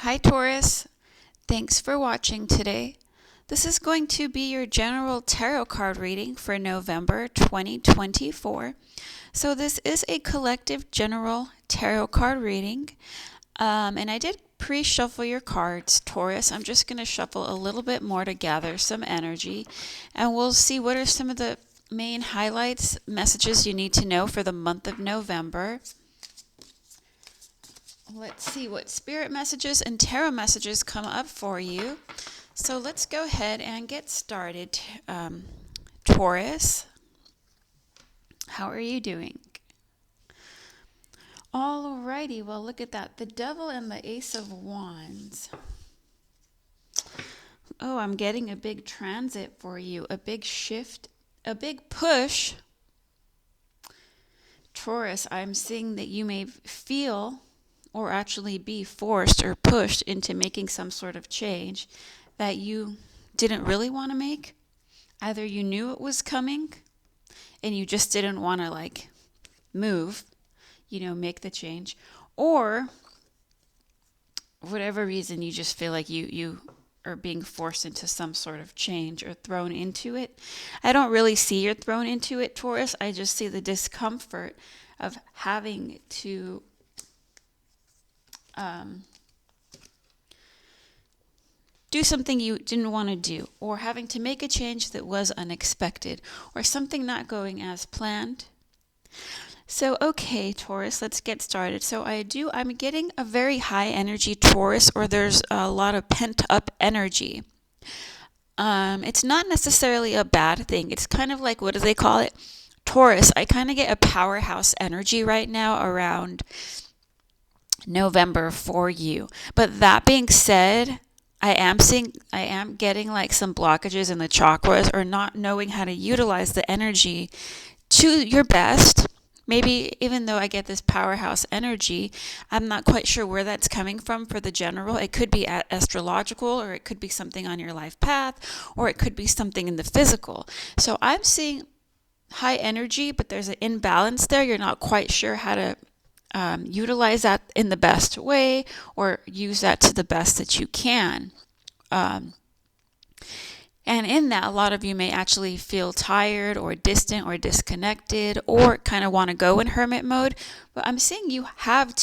Hi Taurus, thanks for watching today. This is going to be your general tarot card reading for November 2024. So this is a collective general tarot card reading. And I did pre-shuffle your cards, Taurus. I'm just going to shuffle a little bit more to gather some energy. And we'll see what are some of the main highlights, messages you need to know for the month of November. Let's see what spirit messages and tarot messages come up for you. So let's go ahead and get started. Taurus, how are you doing? Alrighty, well look at that. The Devil and the Ace of Wands. Oh, I'm getting a big transit for you, a big shift, a big push. Taurus, I'm seeing that you may feel or actually be forced or pushed into making some sort of change that you didn't really want to make. Either you knew it was coming and you just didn't want to move, make the change, or whatever reason you just feel like you are being forced into some sort of change or thrown into it. I don't really see you're thrown into it, Taurus. I just see the discomfort of having to do something you didn't want to do, or having to make a change that was unexpected, or something not going as planned. So, okay, Taurus, let's get started. So I'm getting a very high energy Taurus, or there's a lot of pent up energy. It's not necessarily a bad thing. It's kind of like, what do they call it? Taurus, I kind of get a powerhouse energy right now around November for you. But that being said, I am getting some blockages in the chakras, or not knowing how to utilize the energy to your best. Maybe even though I get this powerhouse energy, I'm not quite sure where that's coming from for the general. It could be astrological, or it could be something on your life path, or it could be something in the physical. So I'm seeing high energy, but there's an imbalance there. You're not quite sure how to utilize that in the best way, or use that to the best that you can. And in that, a lot of you may actually feel tired or distant or disconnected, or kind of want to go in hermit mode. But I'm seeing you having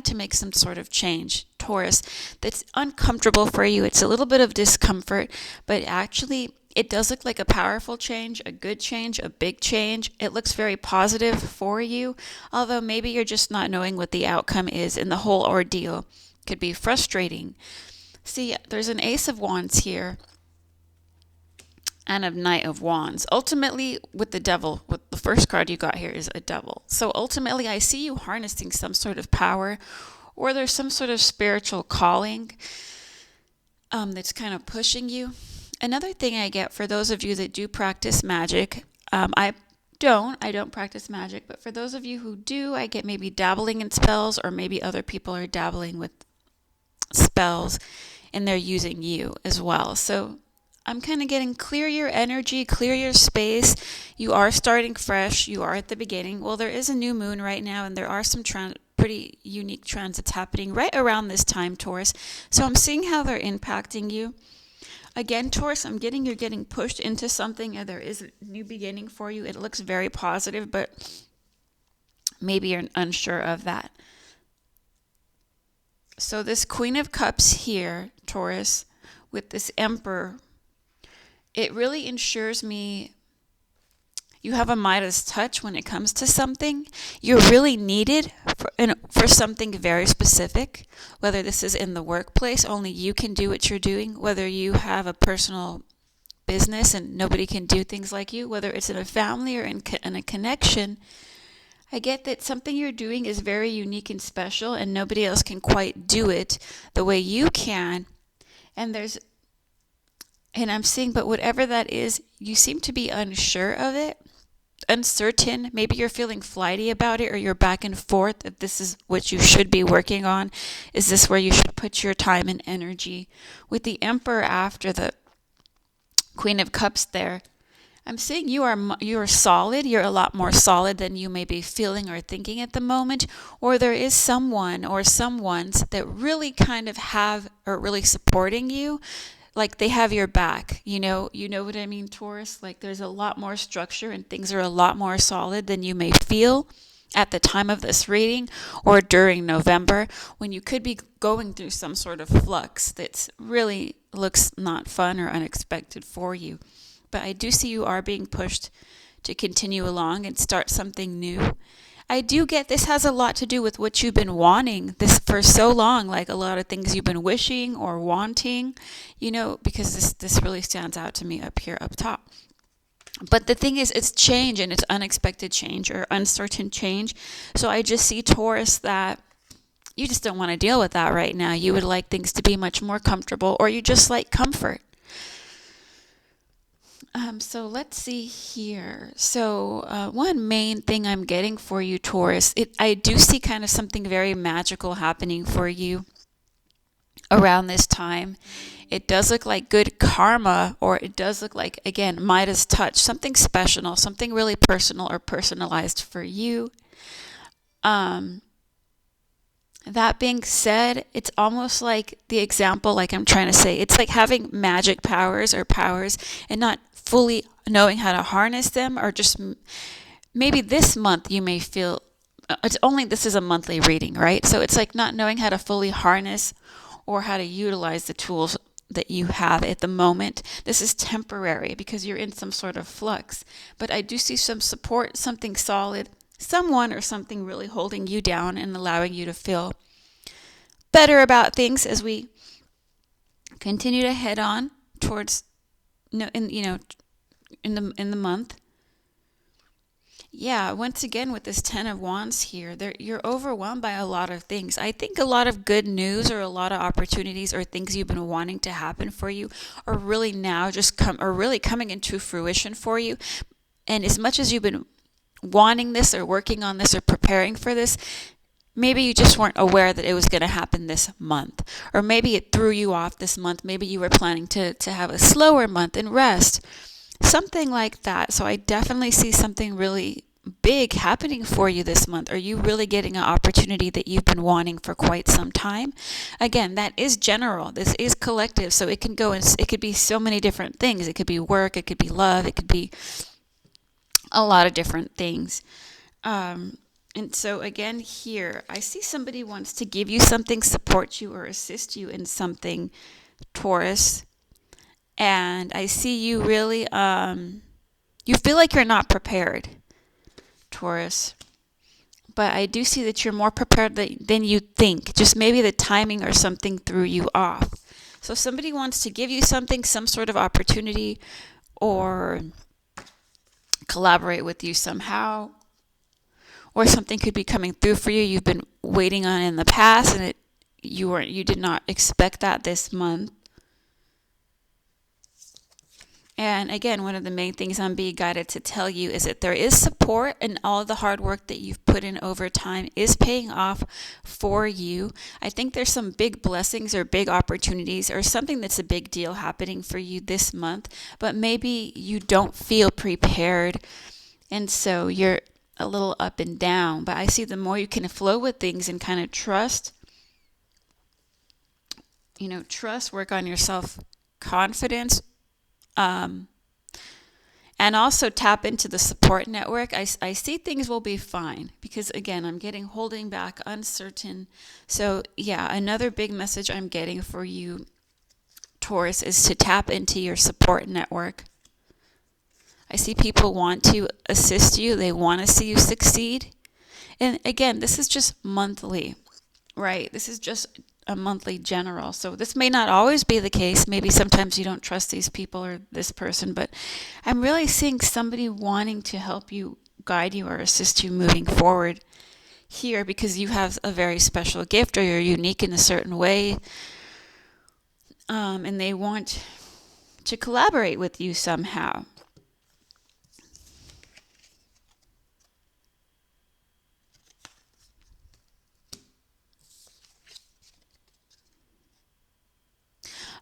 to make some sort of change, Taurus, that's uncomfortable for you. It's a little bit of discomfort, but actually it does look like a powerful change, a good change, a big change. It looks very positive for you, although maybe you're just not knowing what the outcome is, and the whole ordeal could be frustrating. See, there's an Ace of Wands here and a Knight of Wands. Ultimately, with the Devil, with the first card you got here is a Devil. So ultimately, I see you harnessing some sort of power, or there's some sort of spiritual calling that's kind of pushing you. Another thing I get for those of you that do practice magic, I don't practice magic, but for those of you who do, I get maybe dabbling in spells, or maybe other people are dabbling with spells and they're using you as well. So I'm kind of getting clear your energy, clear your space. You are starting fresh. You are at the beginning. Well, there is a new moon right now, and there are some pretty unique transits happening right around this time, Taurus. So I'm seeing how they're impacting you. Again, Taurus, you're getting pushed into something, and there is a new beginning for you. It looks very positive, but maybe you're unsure of that. So this Queen of Cups here, Taurus, with this Emperor, it really ensures me you have a Midas touch when it comes to something. You're really needed for something very specific, whether this is in the workplace, only you can do what you're doing, whether you have a personal business and nobody can do things like you, whether it's in a family or in a connection. I get that something you're doing is very unique and special, and nobody else can quite do it the way you can. And I'm seeing, but whatever that is, you seem to be unsure of it, uncertain. Maybe you're feeling flighty about it, or you're back and forth if this is what you should be working on. Is this where you should put your time and energy? With the Emperor after the Queen of Cups there, I'm saying you are solid. You're a lot more solid than you may be feeling or thinking at the moment. Or there is someone or someones that really kind of have are really supporting you, like they have your back. You know what I mean, Taurus? Like there's a lot more structure and things are a lot more solid than you may feel at the time of this reading or during November, when you could be going through some sort of flux that's really looks not fun or unexpected for you. But I do see you are being pushed to continue along and start something new. I do get this has a lot to do with what you've been wanting this for so long, like a lot of things you've been wishing or wanting, because this really stands out to me up here up top. But the thing is, it's change, and it's unexpected change or uncertain change. So I just see, Taurus, that you just don't want to deal with that right now. You would like things to be much more comfortable, or you just like comfort. So let's see here. So one main thing I'm getting for you, Taurus, I do see kind of something very magical happening for you around this time. It does look like good karma, or it does look like, again, Midas touch, something special, something really personal or personalized for you. That being said, it's almost like the example, like I'm trying to say, it's like having magic powers or powers and not fully knowing how to harness them, or just maybe this month you may feel this is a monthly reading, right? So it's like not knowing how to fully harness or how to utilize the tools that you have at the moment. This is temporary because you're in some sort of flux. But I do see some support, something solid, someone or something really holding you down and allowing you to feel better about things as we continue to head on towards in the month. Yeah, once again with this 10 of Wands here, you're overwhelmed by a lot of things. I think a lot of good news or a lot of opportunities or things you've been wanting to happen for you are really now are really coming into fruition for you. And as much as you've been wanting this or working on this or preparing for this, maybe you just weren't aware that it was going to happen this month. Or maybe it threw you off this month. Maybe you were planning to have a slower month and rest. Something like that. So I definitely see something really big happening for you this month. Are you really getting an opportunity that you've been wanting for quite some time? Again, that is general. This is collective. So it could be so many different things. It could be work. It could be love. It could be a lot of different things. And so again, here, I see somebody wants to give you something, support you, or assist you in something, Taurus. And I see you really, you feel like you're not prepared, Taurus. But I do see that you're more prepared than you think. Just maybe the timing or something threw you off. So somebody wants to give you something, some sort of opportunity, or collaborate with you somehow. Or something could be coming through for you you've been waiting on in the past, and you did not expect that this month. And again, one of the main things I'm being guided to tell you is that there is support, and all the hard work that you've put in over time is paying off for you. I think there's some big blessings or big opportunities or something that's a big deal happening for you this month, but maybe you don't feel prepared, and so you're a little up and down. But I see the more you can flow with things and kind of trust, work on your self-confidence, and also tap into the support network. I see things will be fine because, again, I'm getting holding back, uncertain. So, yeah, another big message I'm getting for you, Taurus, is to tap into your support network. I see people want to assist you. They want to see you succeed. And, again, this is just monthly, right? This is just a monthly general. So this may not always be the case. Maybe sometimes you don't trust these people or this person, but I'm really seeing somebody wanting to help you, guide you, or assist you moving forward here because you have a very special gift or you're unique in a certain way, and they want to collaborate with you somehow.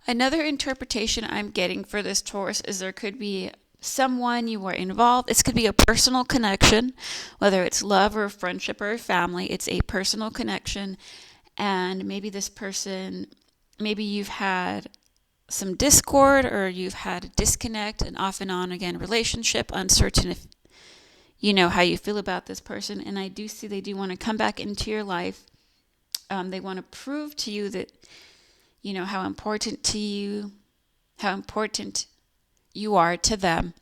Another interpretation I'm getting for this Taurus is there could be someone you are involved. This could be a personal connection, whether it's love or friendship or family. It's a personal connection. And maybe this person, maybe you've had some discord or you've had a disconnect, an off and on again relationship, uncertain if you know how you feel about this person. And I do see they do want to come back into your life. They want to prove to you that, you know, how important to you, how important you are to them.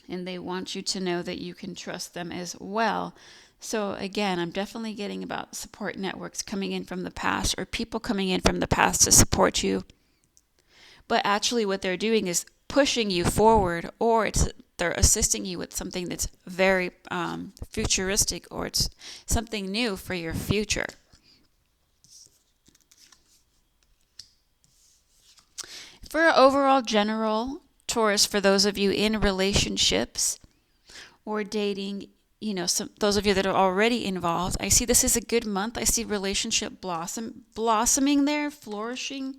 And they want you to know that you can trust them as well. So again, I'm definitely getting about support networks coming in from the past or people coming in from the past to support you. But actually what they're doing is pushing you forward, or they're assisting you with something that's very futuristic, or it's something new for your future. For overall general Taurus, for those of you in relationships or dating, you know, those of you that are already involved, I see this is a good month. I see relationship blossoming there, flourishing.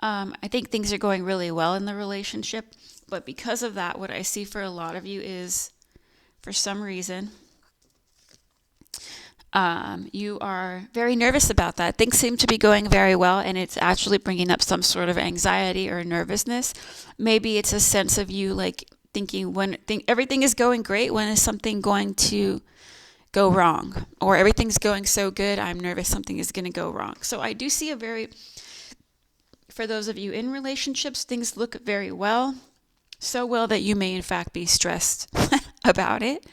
I think things are going really well in the relationship, but because of that, what I see for a lot of you is, for some reason, you are very nervous about that. Things seem to be going very well, and it's actually bringing up some sort of anxiety or nervousness. Maybe it's a sense of you like thinking everything is going great, when is something going to go wrong? Or everything's going so good, I'm nervous something is going to go wrong. So I do see for those of you in relationships, things look very well. So well that you may in fact be stressed about it.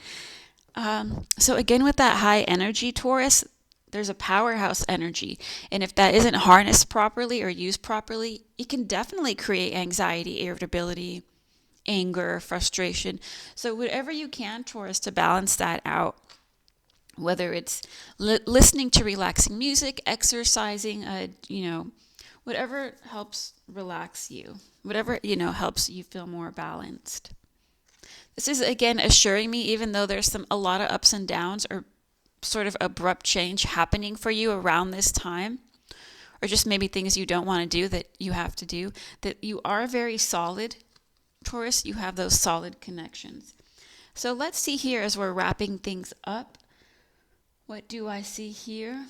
So again, with that high energy, Taurus, there's a powerhouse energy. And if that isn't harnessed properly or used properly, it can definitely create anxiety, irritability, anger, frustration. So whatever you can, Taurus, to balance that out, whether it's listening to relaxing music, exercising, whatever helps relax you, whatever, helps you feel more balanced. This is again assuring me, even though there's a lot of ups and downs or sort of abrupt change happening for you around this time, or just maybe things you don't want to do that you have to do, that you are very solid, Taurus. You have those solid connections. So let's see here as we're wrapping things up. What do I see here?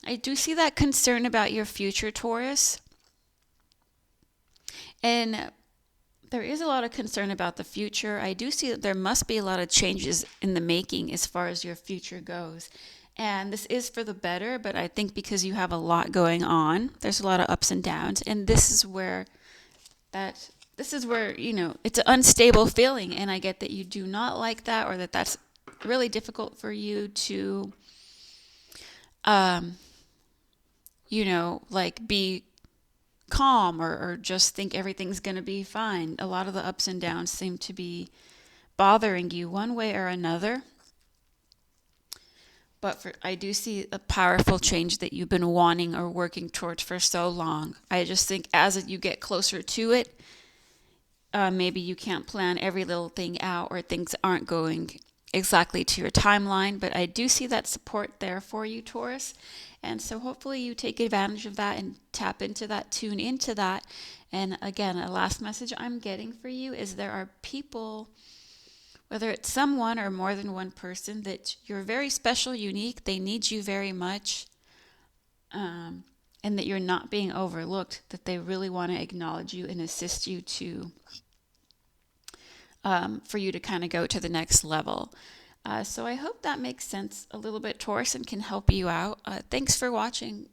I do see that concern about your future, Taurus. And there is a lot of concern about the future. I do see that there must be a lot of changes in the making as far as your future goes. And this is for the better, but I think because you have a lot going on, there's a lot of ups and downs. And this is where, it's an unstable feeling. And I get that you do not like that, or that's really difficult for you to, be calm or just think everything's going to be fine. A lot of the ups and downs seem to be bothering you one way or another. But I do see a powerful change that you've been wanting or working towards for so long. I just think as you get closer to it, maybe you can't plan every little thing out, or things aren't going exactly to your timeline, but I do see that support there for you, Taurus. And so hopefully you take advantage of that and tap into that, tune into that. And again, a last message I'm getting for you is there are people, whether it's someone or more than one person, that you're very special, unique, they need you very much, and that you're not being overlooked, that they really want to acknowledge you and assist you for you to kind of go to the next level. So I hope that makes sense a little bit, Taurus, and can help you out. Thanks for watching.